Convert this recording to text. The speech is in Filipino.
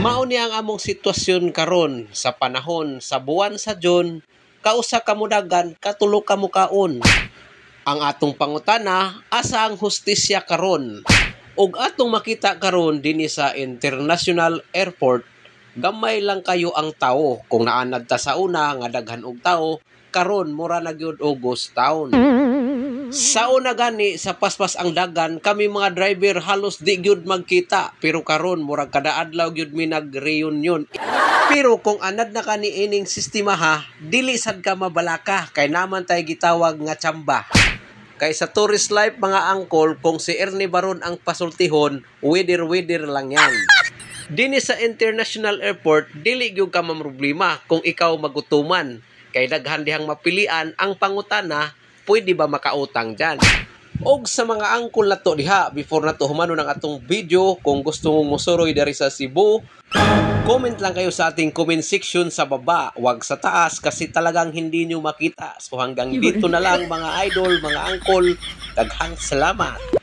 Mao ni ang among sitwasyon karon sa panahon sa buwan sa June, kausa ka mo dagan, katulo ka mo kaon. Ang atong pangutana, asa ang hustisya karon? Ug atong makita karon dinhi sa International Airport, gamay lang kayo ang tawo. Kung naanad ta sa una nga daghan og tawo, karon mura na gyud og ghost town. Sa una gani sa paspas ang dagan, kami mga driver halos di gyud magkita, pero karon murag kada adlaw gyud mi nag-reunion. Pero kung anad na kani ining sistema ha, dili sad ka mabalaka kay naman tay gitawag nga tsamba. Kay sa tourist life mga angkol, kung si Ernie Baron ang pasultihon, widir-widir lang yan. Dini sa International Airport, dili gyud ka mamroblema kung ikaw magutuman. Kay daghan dihang mapilian, ang pangutana, pwede ba makautang dyan? Og sa mga angkol na to diha, before na to humano ng atong video, kung gusto mong musuroy dari sa Cebu, comment lang kayo sa ating comment section sa baba, wag sa taas kasi talagang hindi nyo makita. So hanggang dito na lang mga idol, mga angkol, daghang salamat.